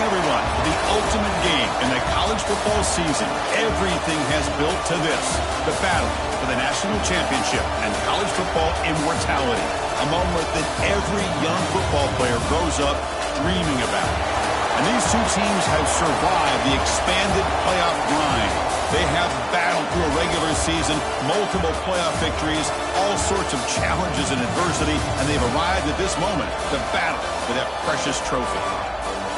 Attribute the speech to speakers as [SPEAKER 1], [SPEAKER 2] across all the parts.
[SPEAKER 1] Welcome, everyone, to the ultimate game in the college football season. Everything has built to this, the battle for the national championship and college football immortality, a moment that every young football player grows up dreaming about. And these two teams have survived the expanded playoff grind. They have battled through a regular season, multiple playoff victories, all sorts of challenges and adversity, and they've arrived at this moment, the battle for that precious trophy.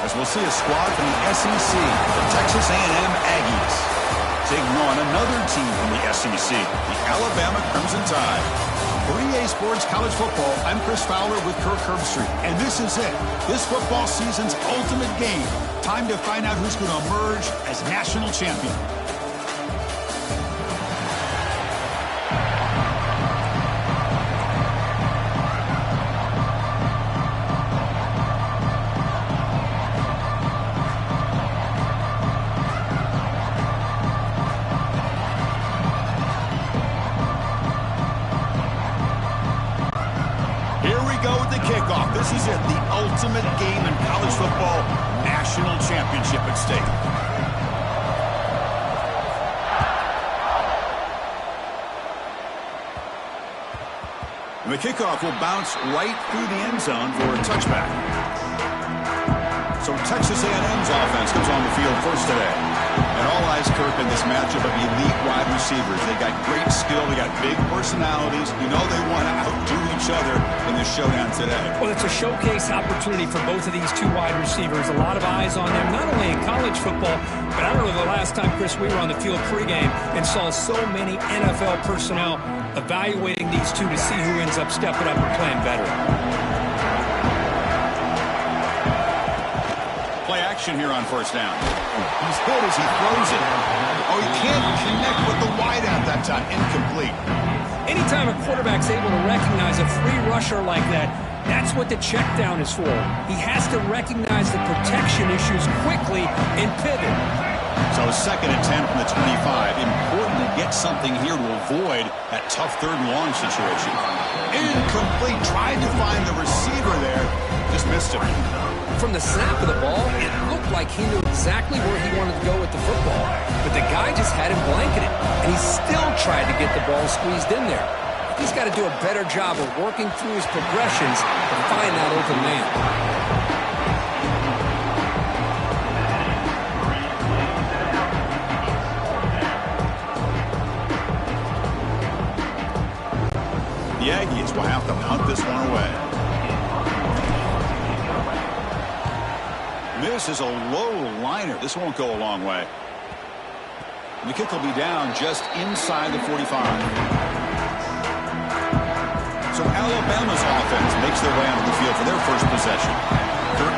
[SPEAKER 1] As we'll see a squad from the SEC, the Texas A&M Aggies, taking on another team from the SEC, the Alabama Crimson Tide. For EA Sports College Football, I'm Chris Fowler with Kirk Herbstreit, and this is it. This football season's ultimate game. Time to find out who's going to emerge as national champion. Kickoff. This is it, the ultimate game in college football, national championship at stake. And the kickoff will bounce right through the end zone for a touchback. So Texas A&M's offense comes on the field first today. And all eyes, Kirk, in this matchup of elite wide receivers. They got great skill. They got big personalities. You know they want to outdo each other in this showdown today.
[SPEAKER 2] Well, it's a showcase opportunity for both of these two wide receivers. A lot of eyes on them, not only in college football, but I remember the last time, Chris, we were on the field pregame and saw so many NFL personnel evaluating these two to see who ends up stepping up and playing better.
[SPEAKER 1] Play action here on first down. He's hit as he throws it. Oh, he can't connect with the wideout that time. Incomplete.
[SPEAKER 2] Anytime a quarterback's able to recognize a free rusher like that, that's what the check down is for. He has to recognize the protection issues quickly and pivot.
[SPEAKER 1] So second and 10 from the 25. Important to get something here to avoid that tough third and long situation. Incomplete. Tried to find the receiver there. Just missed him.
[SPEAKER 2] From the snap of the ball, it looked like he knew exactly where he wanted to go with the football. But the guy just had him blanketed, and he still tried to get the ball squeezed in there. He's got to do a better job of working through his progressions to find that open man.
[SPEAKER 1] The Aggies will have to punt this one away. This is a low liner. This won't go a long way. And the kick will be down just inside the 45. So Alabama's offense makes their way onto the field for their first possession.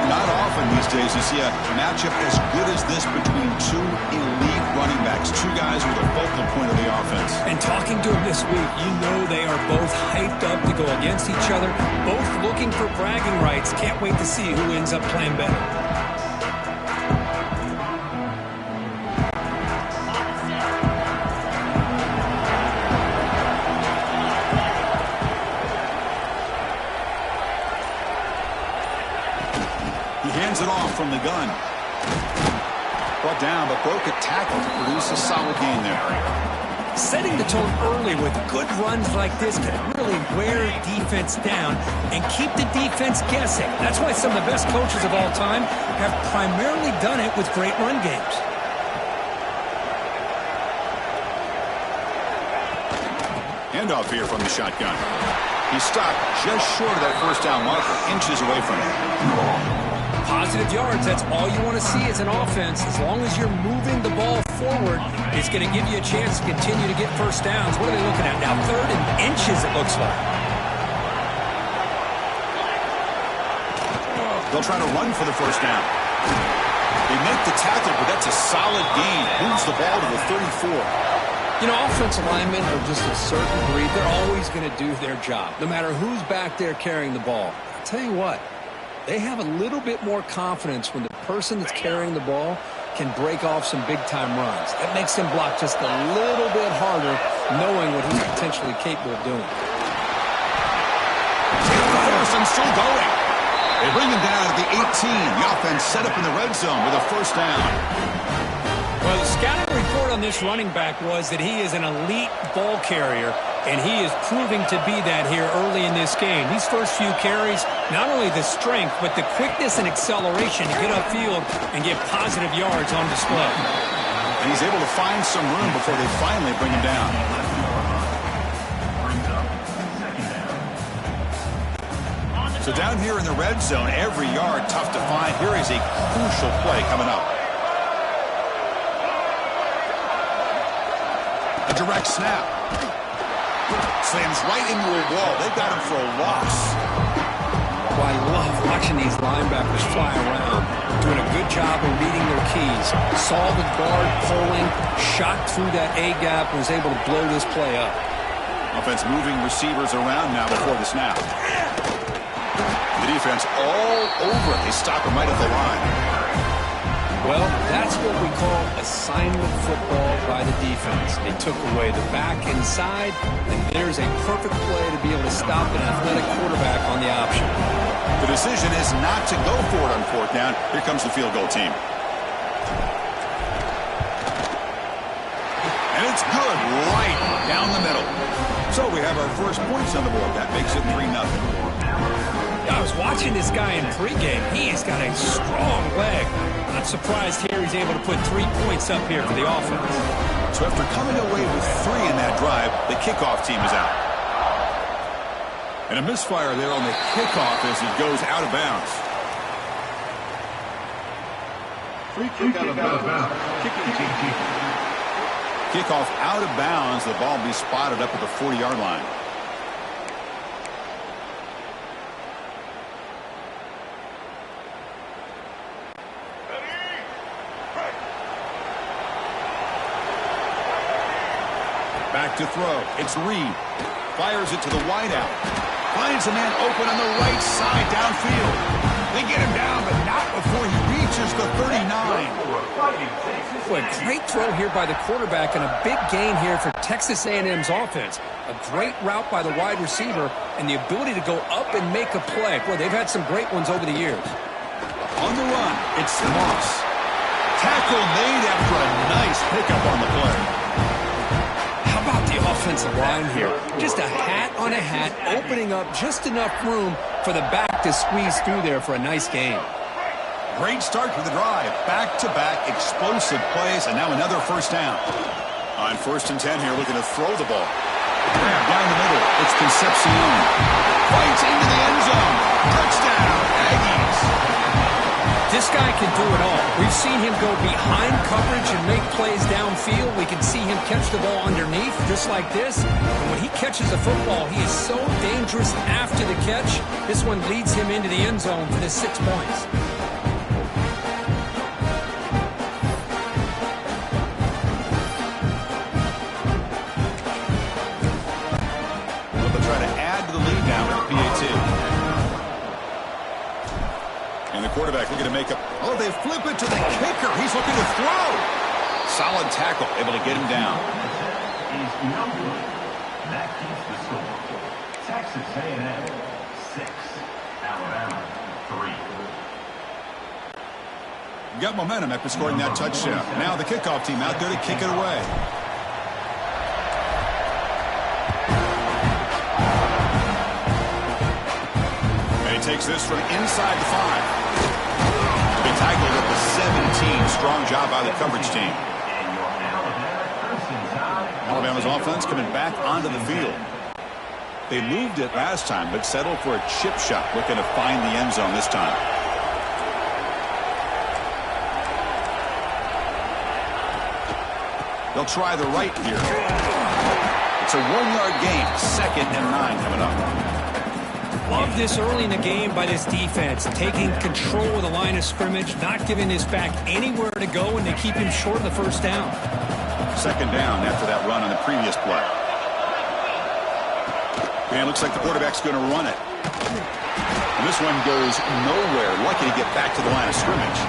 [SPEAKER 1] Not often these days you see a matchup as good as this between two elite running backs, two guys with a focal point of the offense.
[SPEAKER 2] And talking to them this week, you know they are both hyped up to go against each other, both looking for bragging rights. Can't wait to see who ends up playing better.
[SPEAKER 1] It off from the gun. Brought down, but broke a tackle to produce a solid gain there.
[SPEAKER 2] Setting the tone early with good runs like this can really wear defense down and keep the defense guessing. That's why some of the best coaches of all time have primarily done it with great run games.
[SPEAKER 1] Handoff here from the shotgun. He stopped just short of that first down marker, inches away from it.
[SPEAKER 2] Positive yards, that's all you want to see as an offense. As long as you're moving the ball forward, it's going to give you a chance to continue to get first downs. What are they looking at now? 3rd and inches, it looks like.
[SPEAKER 1] They'll try to run for the first down. They make the tackle, but that's a solid gain. Moves the ball to the 34.
[SPEAKER 2] You know, offensive linemen are just a certain breed. They're always going to do their job, no matter who's back there carrying the ball. I'll tell you what. They have a little bit more confidence when the person that's carrying the ball can break off some big-time runs. That makes them block just a little bit harder, knowing what he's potentially capable of doing.
[SPEAKER 1] Patterson still going. They bring him down at the 18. The offense set up in the red zone with a first down.
[SPEAKER 2] Well, the scouting report on this running back was that he is an elite ball carrier, and he is proving to be that here early in this game. These first few carries, not only the strength, but the quickness and acceleration to get upfield and get positive yards on display.
[SPEAKER 1] And he's able to find some room before they finally bring him down. So down here in the red zone, every yard tough to find. Here is a crucial play coming up. A direct snap. Slams right into a wall. They got him for a loss.
[SPEAKER 2] Well, I love watching these linebackers fly around, doing a good job of reading their keys. Saw the guard pulling, shot through that A-gap, and was able to blow this play up.
[SPEAKER 1] Offense moving receivers around now before the snap. The defense all over it. They stop him right at the line.
[SPEAKER 2] Well, that's what we call assignment football by the defense. They took away the back inside, and there's a perfect play to be able to stop an athletic quarterback on the option.
[SPEAKER 1] The decision is not to go for it on fourth down. Here comes the field goal team. And it's good right down the middle. So we have our first points on the board. That makes it 3-0.
[SPEAKER 2] I was watching this guy in pregame. He's got a strong leg. Not surprised here he's able to put 3 points up here for the offense.
[SPEAKER 1] So after coming away with 3 in that drive, the kickoff team is out. And a misfire there on the kickoff as it goes out of bounds.
[SPEAKER 3] Free kick out of bounds. Kicking team.
[SPEAKER 1] Kickoff out of bounds. The ball will be spotted up at the 40-yard line. Back to throw. It's Reed. Fires it to the wideout. Finds a man open on the right side downfield. They get him down, but not before he reaches the 39.
[SPEAKER 2] Well, a great throw here by the quarterback and a big gain here for Texas A&M's offense. A great route by the wide receiver and the ability to go up and make a play. Well, they've had some great ones over the years.
[SPEAKER 1] On the run, it's Moss. Tackle made after a nice pickup on the play.
[SPEAKER 2] Offensive line here. Just a hat on a hat, opening up just enough room for the back to squeeze through there for a nice gain.
[SPEAKER 1] Great start to the drive. Back-to-back explosive plays, and now another first down. On 1st and 10 here, looking to throw the ball. Grab down the middle. It's Concepcion. Fights into the end zone. Touchdown, Aggies.
[SPEAKER 2] This guy can do it all. We've seen him go behind coverage and make plays downfield. We can see him catch the ball underneath, just like this. And when he catches a football, he is so dangerous after the catch. This one leads him into the end zone for the 6 points.
[SPEAKER 1] They'll try to add to the lead now with the PAT. And the quarterback looking to make up. Oh, they flip it to the kicker. He's looking to throw. Solid tackle, able to get him down.
[SPEAKER 3] Is no good. That keeps the score. Texas A&M 6, Alabama 3.
[SPEAKER 1] Got momentum after scoring that touchdown. Now the kickoff team out there to kick it away. And he takes this from inside the 5. Tackled at the 17. Strong job by the coverage team. Alabama's offense coming back onto the field. They moved it last time, but settled for a chip shot, looking to find the end zone this time. They'll try the right here. It's a 1-yard gain. 2nd and 9 coming up.
[SPEAKER 2] Love this early in the game by this defense, taking control of the line of scrimmage, not giving this back anywhere to go, and they keep him short of the first down.
[SPEAKER 1] 2nd down after that run on the previous play. And it looks like the quarterback's going to run it. And this one goes nowhere. Lucky to get back to the line of scrimmage.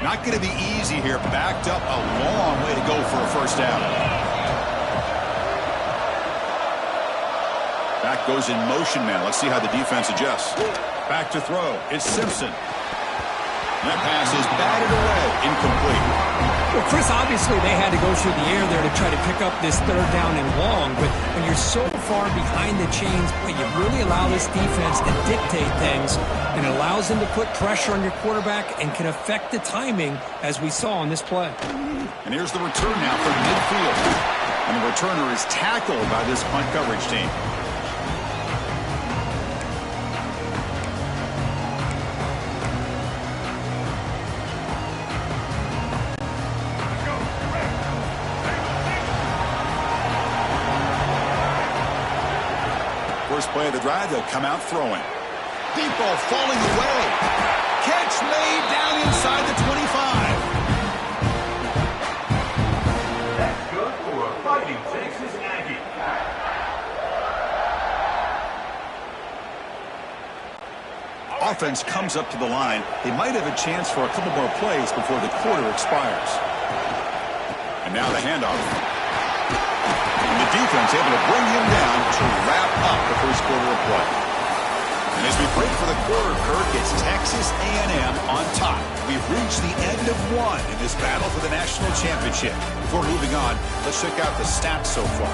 [SPEAKER 1] Not going to be easy here. Backed up a long way to go for a first down. Back goes in motion man. Let's see how the defense adjusts. Back to throw. It's Simpson. That pass is batted away. Incomplete.
[SPEAKER 2] Well, Chris, obviously they had to go through the air there to try to pick up this third down and long, but when you're so far behind the chains, you really allow this defense to dictate things, and it allows them to put pressure on your quarterback and can affect the timing, as we saw on this play.
[SPEAKER 1] And here's the return now from midfield. And the returner is tackled by this punt coverage team. First play of the drive, they'll come out throwing. Deep ball falling away. Catch made down inside the 25.
[SPEAKER 3] That's good for a Fighting Texas Aggie.
[SPEAKER 1] Offense comes up to the line. They might have a chance for a couple more plays before the quarter expires. And now the handoff. And the defense able to bring him down to wrap up the first quarter of play. And as we break for the quarter, Kirk, it's Texas A&M on top. We've reached the end of one in this battle for the national championship. Before moving on, let's check out the stats so far.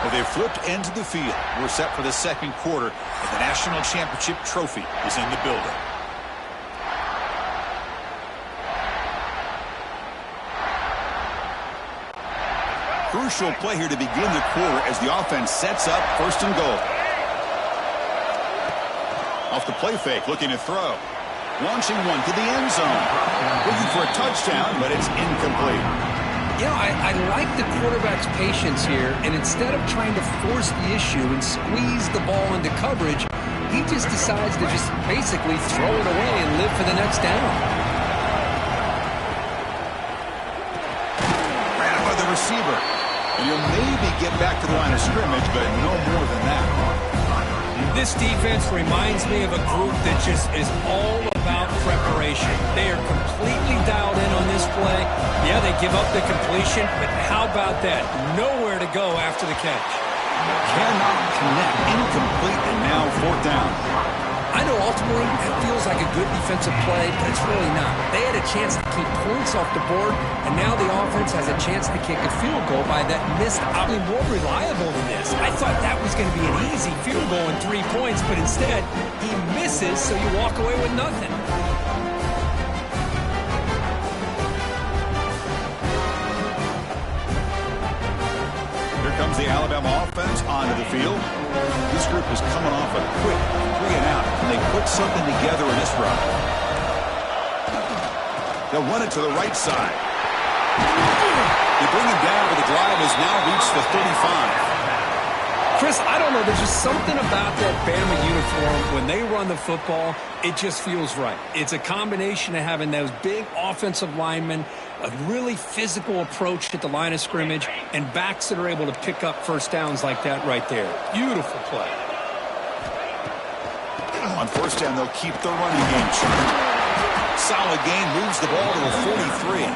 [SPEAKER 1] Well, they've flipped into the field. We're set for the second quarter, and the national championship trophy is in the building. Crucial play here to begin the quarter as the offense sets up first and goal. Off the play fake, looking to throw. Launching one to the end zone. Looking for a touchdown, but it's incomplete.
[SPEAKER 2] You know, I like the quarterback's patience here, and instead of trying to force the issue and squeeze the ball into coverage, he just decides to just basically throw it away and live for the next down.
[SPEAKER 1] Ran it by the receiver. And you'll maybe get back to the line of scrimmage, but no more than that.
[SPEAKER 2] This defense reminds me of a group that just is all about preparation. They are completely dialed in on this play. Yeah, they give up the completion, but how about that? Nowhere to go after the catch.
[SPEAKER 1] Cannot connect. Incomplete, and now fourth down.
[SPEAKER 2] I know ultimately that feels like a good defensive play, but it's really not. They had a chance to keep points off the board, and now the offense has a chance to kick a field goal by that missed opportunity. More reliable than this. I thought that was going to be an easy field goal and 3 points, but instead he misses, so you walk away with nothing.
[SPEAKER 1] Here comes the Alabama offense onto the field. This group is coming off a quick 3-and-out, and they put something together in this run. They'll run it to the right side. They bring him down, but the drive has now reached the 35.
[SPEAKER 2] Chris, I don't know. There's just something about that Bama uniform. When they run the football, it just feels right. It's a combination of having those big offensive linemen, a really physical approach at the line of scrimmage, and backs that are able to pick up first downs like that right there. Beautiful play.
[SPEAKER 1] On first down, they'll keep the running game sharp. Solid gain, moves the ball to the 43.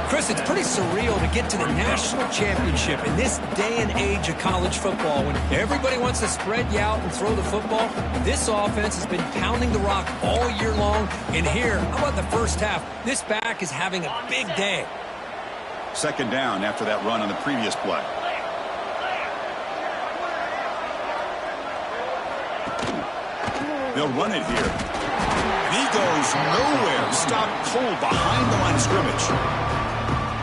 [SPEAKER 2] Chris, it's pretty surreal to get to the national championship in this day and age of college football when everybody wants to spread you out and throw the football. This offense has been pounding the rock all year long. And here, how about the first half? This back is having a big day.
[SPEAKER 1] Second down after that run on the previous play. They'll run it here. And he goes nowhere. Stopped cold behind the line of scrimmage.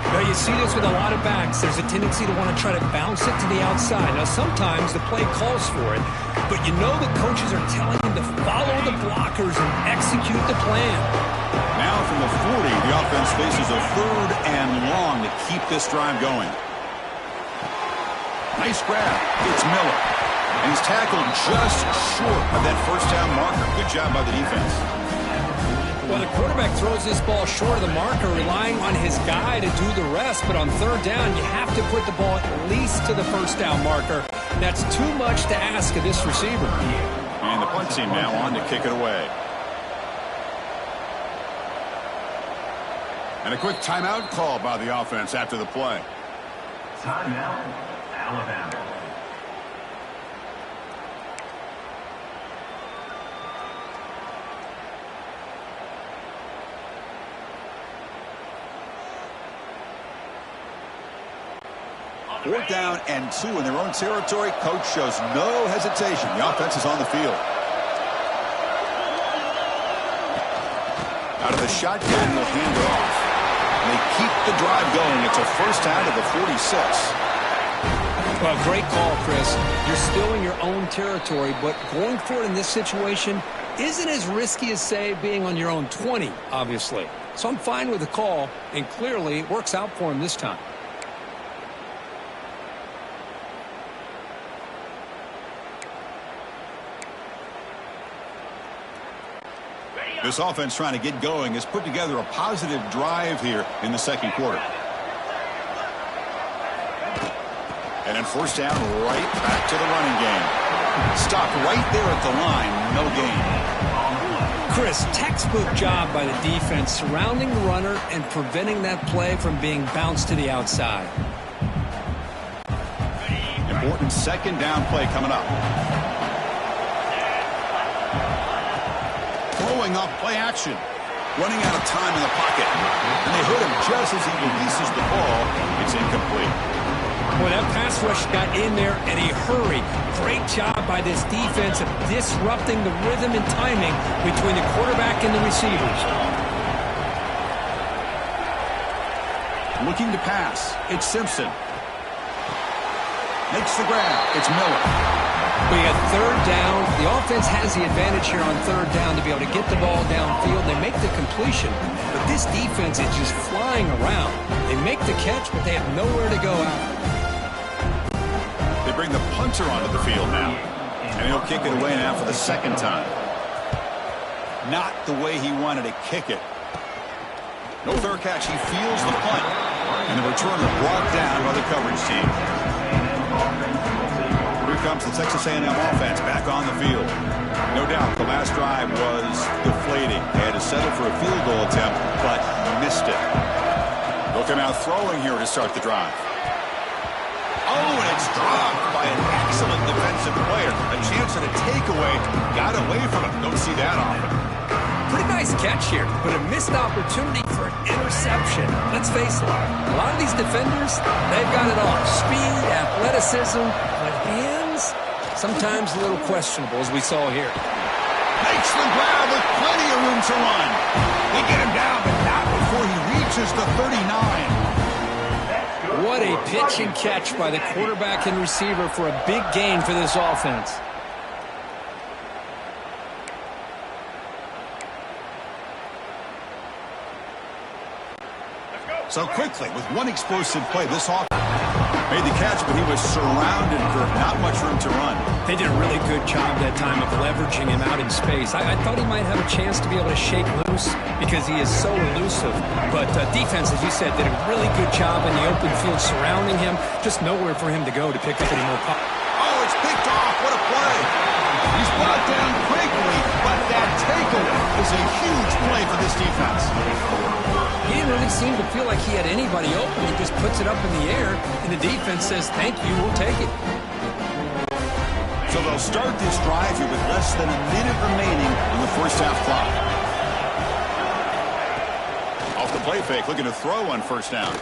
[SPEAKER 2] Now, you see this with a lot of backs. There's a tendency to want to try to bounce it to the outside. Now, sometimes the play calls for it, but you know the coaches are telling him to follow the blockers and execute the plan.
[SPEAKER 1] Now from the 40, the offense faces a third and long to keep this drive going. Nice grab. It's Miller. And he's tackled just short of that first down marker. Good job by the defense.
[SPEAKER 2] Well, the quarterback throws this ball short of the marker, relying on his guy to do the rest. But on third down, you have to put the ball at least to the first down marker. That's too much to ask of this receiver.
[SPEAKER 1] And the punt team now on to kick it away. And a quick timeout call by the offense after the play.
[SPEAKER 4] Timeout, Alabama.
[SPEAKER 1] Fourth down and 2 in their own territory. Coach shows no hesitation. The offense is on the field. Out of the shotgun, they'll hand it off. And they keep the drive going. It's a first down to the 46.
[SPEAKER 2] Well, great call, Chris. You're still in your own territory, but going for it in this situation isn't as risky as, say, being on your own 20, obviously. So I'm fine with the call, and clearly it works out for him this time.
[SPEAKER 1] This offense trying to get going has put together a positive drive here in the second quarter. And then first down, right back to the running game. Stopped right there at the line, no gain.
[SPEAKER 2] Chris, textbook job by the defense surrounding the runner and preventing that play from being bounced to the outside.
[SPEAKER 1] Important second down play coming up. Throwing off play action. Running out of time in the pocket. And they hit him just as he releases the ball. It's incomplete.
[SPEAKER 2] Well, that pass rush got in there in a hurry. Great job by this defense of disrupting the rhythm and timing between the quarterback and the receivers.
[SPEAKER 1] Looking to pass. It's Simpson. Makes the grab. It's Miller.
[SPEAKER 2] We got third down. The offense has the advantage here on third down to be able to get the ball downfield. They make the completion, but this defense is just flying around. They make the catch, but they have nowhere to go out.
[SPEAKER 1] They bring the punter onto the field now, and he'll kick it away now for the second time. Not the way he wanted to kick it. No fair catch. He feels the punt, and the returner brought down by the coverage team. Here comes the Texas A&M offense back on the field. No doubt the last drive was deflating. They had to settle for a field goal attempt, but missed it. They'll come out throwing here to start the drive. Oh, and it's dropped by an excellent defensive player. A chance at a takeaway. Got away from him. Don't see that often.
[SPEAKER 2] Pretty nice catch here, but a missed opportunity for an interception. Let's face it, a lot of these defenders, they've got it all. Speed, athleticism, but hands, sometimes a little questionable, as we saw here.
[SPEAKER 1] Makes the grab with plenty of room to run. They get him down, but not before he reaches the 39.
[SPEAKER 2] What a pitch and catch by the quarterback and receiver for a big gain for this offense.
[SPEAKER 1] So quickly, with one explosive play, this offense made the catch, but he was surrounded for not much room to run.
[SPEAKER 2] They did a really good job that time of leveraging him out in space. I thought he might have a chance to be able to shake loose because he is so elusive. But defense, as you said, did a really good job in the open field surrounding him. Just nowhere for him to go to pick up any more pop.
[SPEAKER 1] Oh, it's picked off. What a play. He's brought down quickly, but that takeaway is a huge play for this defense.
[SPEAKER 2] He didn't really seem to feel like he had anybody open. He just puts it up in the air, and the defense says, thank you, we'll take it.
[SPEAKER 1] So they'll start this drive here with less than a minute remaining on the first half clock. Off the play fake, looking to throw on first down.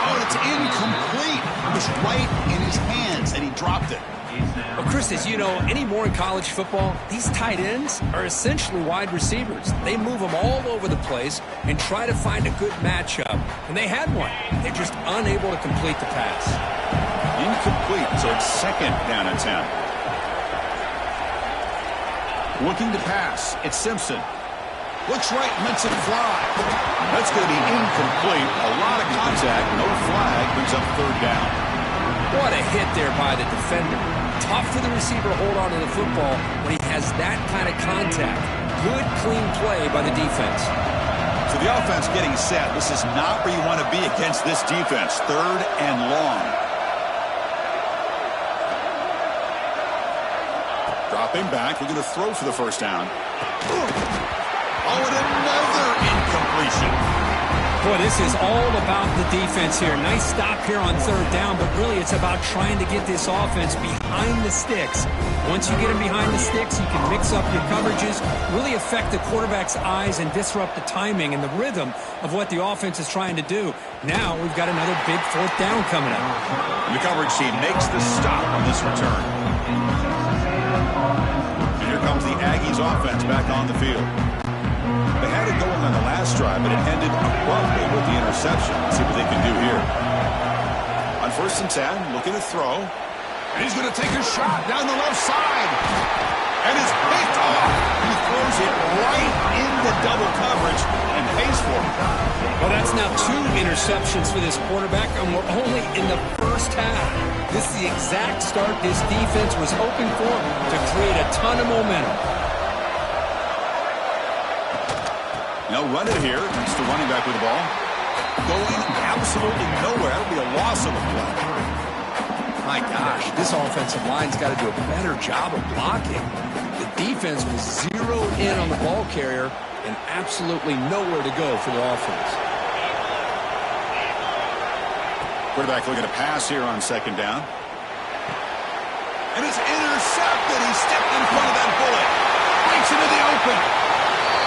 [SPEAKER 1] Oh, it's incomplete. It was right in his hands, and he dropped it.
[SPEAKER 2] Well, Chris, as you know, anymore in college football, these tight ends are essentially wide receivers. They move them all over the place and try to find a good matchup. And they had one. They're just unable to complete the pass.
[SPEAKER 1] Incomplete, so it's second down and 10. Looking to pass, it's Simpson. Looks right, lets it fly. That's going to be incomplete. A lot of contact, no flag, brings up third down.
[SPEAKER 2] What a hit there by the defender. Tough for the receiver to hold on to the football when he has that kind of contact. Good, clean play by the defense.
[SPEAKER 1] So the offense getting set. This is not where you want to be against this defense. Third and long. Dropping back, we're going to throw for the first down. Oh, and another incompletion.
[SPEAKER 2] Boy, this is all about the defense here. Nice stop here on third down, but really it's about trying to get this offense behind the sticks. Once you get them behind the sticks, you can mix up your coverages, really affect the quarterback's eyes and disrupt the timing and the rhythm of what the offense is trying to do. Now we've got another big fourth down coming up.
[SPEAKER 1] And the coverage team makes the stop on this return. And here comes the Aggies offense back on the field. They had it going on the last drive, but it ended abruptly with the interception. Let's see what they can do here. On 1st and 10, looking to throw. And he's going to take a shot down the left side. And it's picked off. He throws it right into double coverage and pays for it.
[SPEAKER 2] Well, that's now 2 interceptions for this quarterback, and we're only in the first half. This is the exact start this defense was hoping for to create a ton of momentum.
[SPEAKER 1] Now run it here. It's the running back with the ball. Going absolutely nowhere. That'll be a loss of a play.
[SPEAKER 2] My gosh, this offensive line's got to do a better job of blocking. The defense was zeroed in on the ball carrier and absolutely nowhere to go for the offense.
[SPEAKER 1] Quarterback looking to pass here on 2nd down. And it's intercepted. He stepped in front of that bullet. Breaks into the open.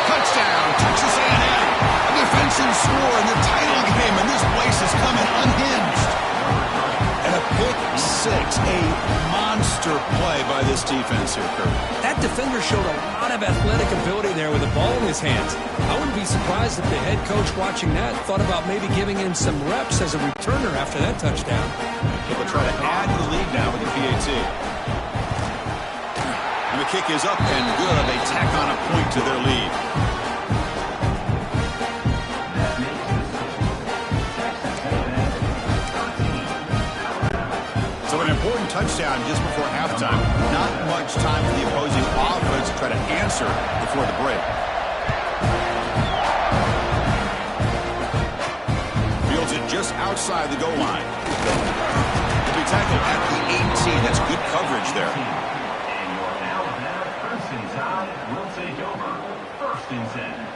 [SPEAKER 1] Touchdown, Texas A&M. A defensive score in the title game, and this place is coming unhinged. And a pick 6, a monster play by this defense here, Kurt.
[SPEAKER 2] That defender showed a lot of athletic ability there with the ball in his hands. I wouldn't be surprised if the head coach watching that thought about maybe giving him some reps as a returner after that touchdown.
[SPEAKER 1] They'll try to add to the lead now with the PAT. And the kick is up and good. They tack on a point to their lead. So an important touchdown just before halftime. Not much time for the opposing offense to try to answer before the break. Fields it just outside the goal line. He'll be tackled at the 18. That's good coverage there.
[SPEAKER 4] Will take over 1st and 10.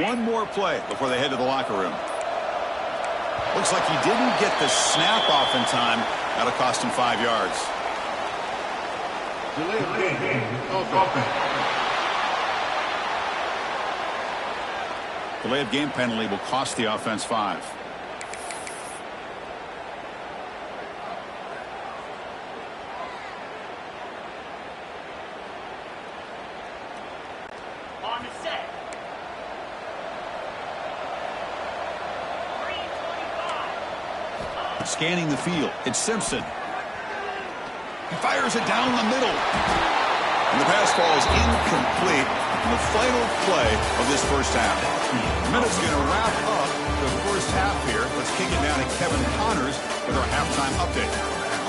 [SPEAKER 1] One more play before they head to the locker room. Looks like he didn't get the snap off in time. That'll cost him 5 yards. Delay of game penalty will cost the offense 5.
[SPEAKER 5] On the set. 3:25.
[SPEAKER 1] Scanning the field. It's Simpson. He fires it down the middle. And the pass falls incomplete in the final play of this first half. The minute's going to wrap up the first half here. Let's kick it down to Kevin Connors with our halftime update.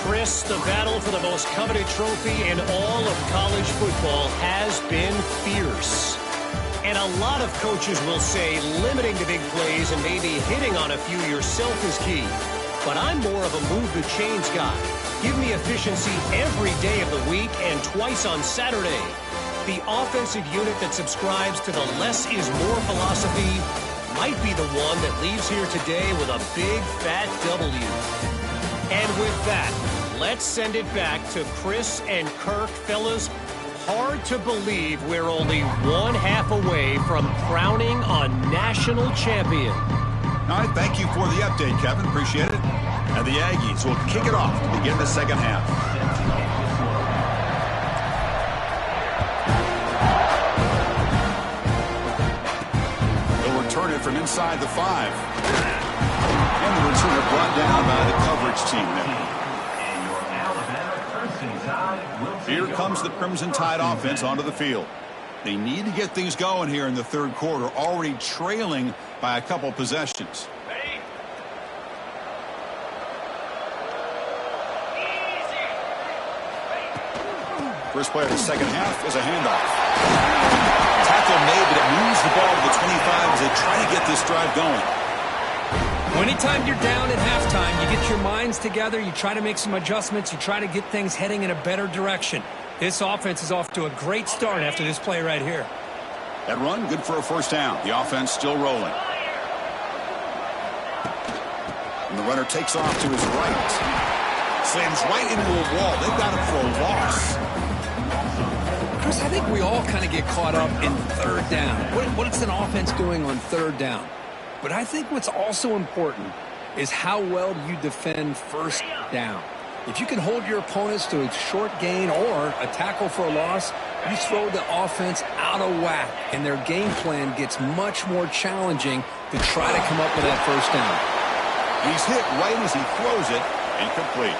[SPEAKER 5] Chris, the battle for the most coveted trophy in all of college football has been fierce. And a lot of coaches will say limiting the big plays and maybe hitting on a few yourself is key. But I'm more of a move the chains guy. Give me efficiency every day of the week and twice on Saturday. The offensive unit that subscribes to the less is more philosophy might be the one that leaves here today with a big fat W. And with that, let's send it back to Chris and Kirk. Fellas, hard to believe we're only 1/2 away from crowning a national champion.
[SPEAKER 1] All right, thank you for the update, Kevin. Appreciate it. And the Aggies will kick it off to begin the second half. They'll return it from inside the 5. And the returner brought down by the coverage team there. Here comes the Crimson Tide offense onto the field. They need to get things going here in the third quarter, already trailing by a couple possessions. First play of the second half is a handoff. Tackle made, but it moves the ball to the 25 as they try to get this drive going.
[SPEAKER 2] Anytime you're down at halftime, you get your minds together, you try to make some adjustments, you try to get things heading in a better direction. This offense is off to a great start after this play right here.
[SPEAKER 1] That run, good for a first down. The offense still rolling. And the runner takes off to his right. Slams right into a wall. They've got him for a loss.
[SPEAKER 2] Chris, I think we all kind of get caught up in third down. What's an offense doing on third down? But I think what's also important is how well you defend first down. If you can hold your opponents to a short gain or a tackle for a loss, you throw the offense out of whack, and their game plan gets much more challenging to try to come up with that first down.
[SPEAKER 1] He's hit right as he throws it. Incomplete.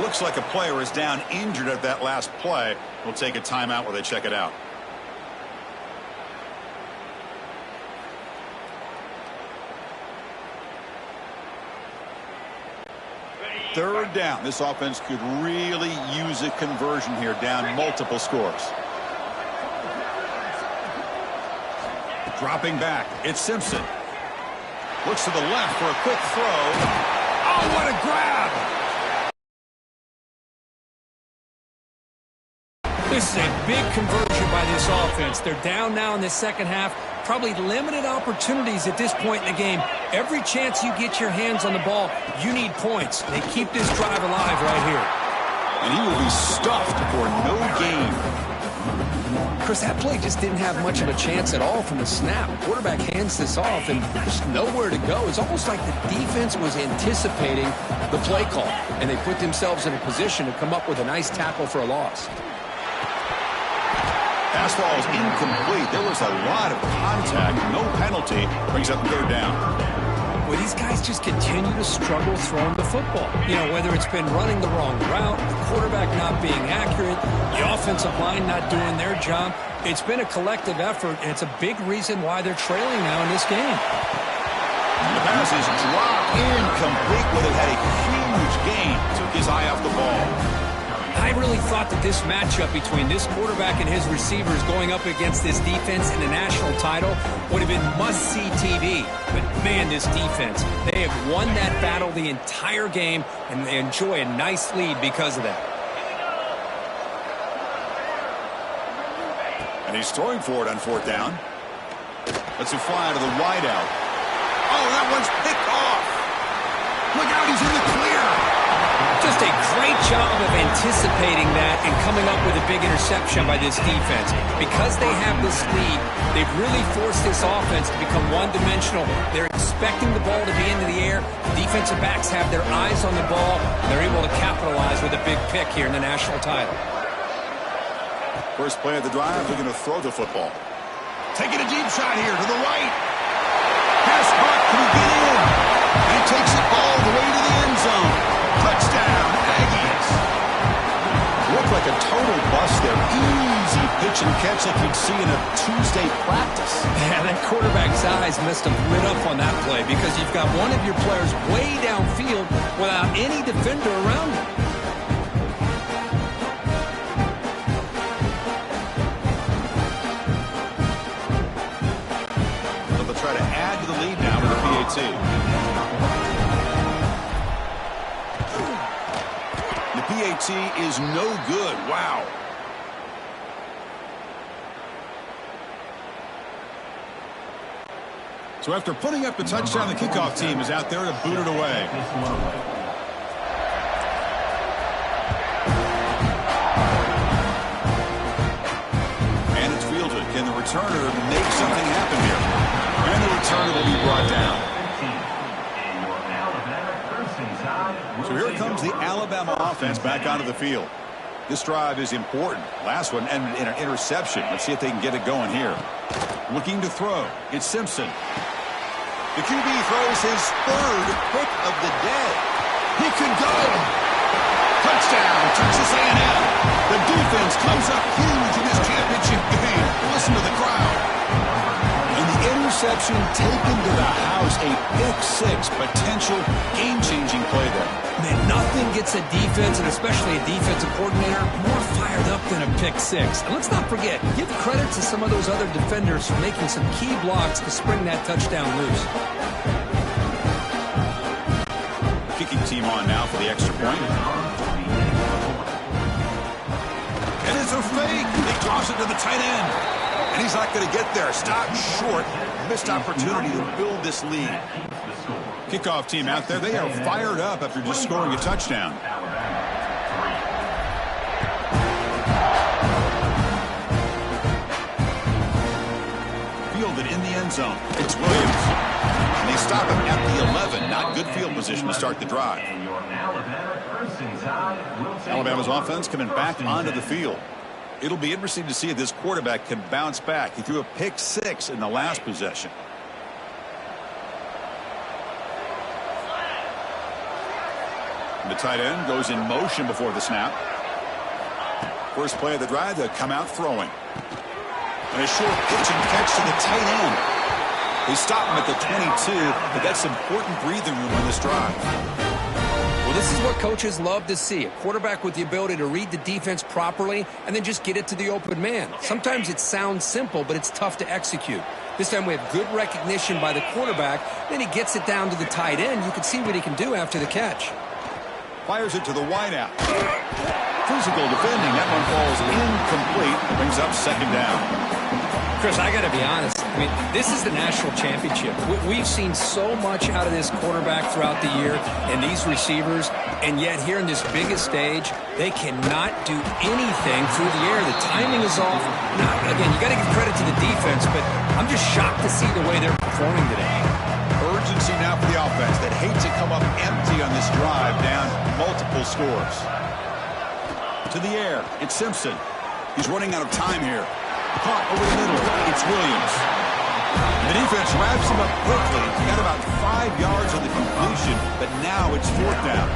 [SPEAKER 1] Looks like a player is down injured at that last play. We'll take a timeout while they check it out. Third down. This offense could really use a conversion here, down multiple scores. Dropping back, it's Simpson. Looks to the left for a quick throw. Oh, what a grab!
[SPEAKER 2] This is a big conversion by this offense. They're down now in the second half. Probably limited opportunities at this point in the game. Every chance you get your hands on the ball, you need points. They keep this drive alive right here.
[SPEAKER 1] And he will be stuffed for no gain.
[SPEAKER 2] Chris, that play just didn't have much of a chance at all from the snap. Quarterback hands this off, and there's nowhere to go. It's almost like the defense was anticipating the play call, and they put themselves in a position to come up with a nice tackle for a loss.
[SPEAKER 1] Pass ball is incomplete. There was a lot of contact. No penalty. Brings up third down.
[SPEAKER 2] Well, these guys just continue to struggle throwing the football. You know, whether it's been running the wrong route, the quarterback not being accurate, the offensive line not doing their job. It's been a collective effort, and it's a big reason why they're trailing now in this game.
[SPEAKER 1] The pass is dropped incomplete, but it had a huge gain. Took his eye off the ball.
[SPEAKER 2] I really thought that this matchup between this quarterback and his receivers going up against this defense in the national title would have been must-see TV. But, man, this defense, they have won that battle the entire game, and they enjoy a nice lead because of that.
[SPEAKER 1] And he's throwing for it on fourth down. Lets it fly to the wideout. Oh, that one's picked off. Look out, he's in the clear.
[SPEAKER 2] Just a great job of anticipating that and coming up with a big interception by this defense. Because they have this lead, they've really forced this offense to become one-dimensional. They're expecting the ball to be into the air. The defensive backs have their eyes on the ball. They're able to capitalize with a big pick here in the national title.
[SPEAKER 1] First play of the drive, they're going to throw the football. Taking a deep shot here to the right. Pass caught, can he get in? And he takes it all the way to the end zone. Touchdown, Aggies. Looked like a total bust there. Easy pitch and catch like you'd see in a Tuesday practice.
[SPEAKER 2] Yeah, that quarterback's eyes must have lit up on that play because you've got one of your players way downfield without any defender around him.
[SPEAKER 1] So they'll try to add to the lead now with the PAT. PAT is no good. Wow. So after putting up the touchdown, the kickoff team is out there to boot it away. And it's fielded. Can the returner make something happen here? And the returner will be brought down. So here comes the Alabama offense back onto the field. This drive is important. Last one ended in an interception. Let's see if they can get it going here. Looking to throw. It's Simpson. The QB throws his third pick of the day. He could go. Touchdown, Texas A&M. The defense comes up huge in this championship game. Listen to the crowd. And the interception taken to the house. A pick-6 potential game-changing play there.
[SPEAKER 2] Man, nothing gets a defense, and especially a defensive coordinator, more than a pick six. And let's not forget, give credit to some of those other defenders for making some key blocks to spring that touchdown loose.
[SPEAKER 1] Kicking team on now for the extra point. And it's a fake. He toss it to the tight end. And he's not going to get there. Stopped short. Missed opportunity to build this lead. Kickoff team out there. They are fired up after just scoring a touchdown. Fielded in the end zone. It's Williams. And they stop him at the 11. Not good field position to start the drive. Alabama's offense coming back onto the field. It'll be interesting to see if this quarterback can bounce back. He threw a pick six in the last possession. The tight end goes in motion before the snap. First play of the drive, they'll come out throwing. And a short pitch and catch to the tight end. They stop him at the 22, but that's important breathing room on this drive.
[SPEAKER 2] Well, this is what coaches love to see. A quarterback with the ability to read the defense properly and then just get it to the open man. Sometimes it sounds simple, but it's tough to execute. This time we have good recognition by the quarterback. Then he gets it down to the tight end. You can see what he can do after the catch.
[SPEAKER 1] Fires it to the wideout. Physical defending. That one falls incomplete. Brings up second down.
[SPEAKER 2] Chris, I got to be honest. I mean, this is the national championship. We've seen so much out of this quarterback throughout the year and these receivers, and yet here in this biggest stage, they cannot do anything through the air. The timing is off. Now, again, you got to give credit to the defense, but I'm just shocked to see the way they're performing today.
[SPEAKER 1] Urgency now for the offense that hates to come up empty on this drive, down multiple scores. To the air, it's Simpson. He's running out of time here. Caught over the middle. It's Williams. The defense wraps him up quickly. He got about 5 yards on the completion, but now it's fourth down.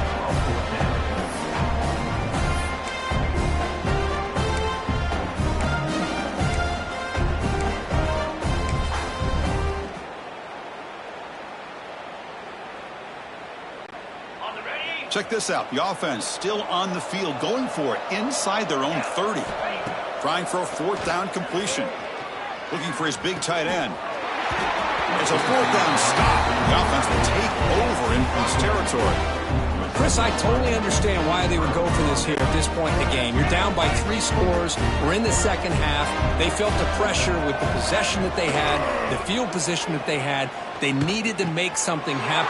[SPEAKER 1] Check this out. The offense still on the field, going for it inside their own 30. Trying for a fourth down completion. Looking for his big tight end. It's a fourth down stop. The offense will take over in this territory.
[SPEAKER 2] Chris, I totally understand why they would go for this here at this point in the game. You're down by 3 scores. We're in the second half. They felt the pressure with the possession that they had, the field position that they had. They needed to make something happen.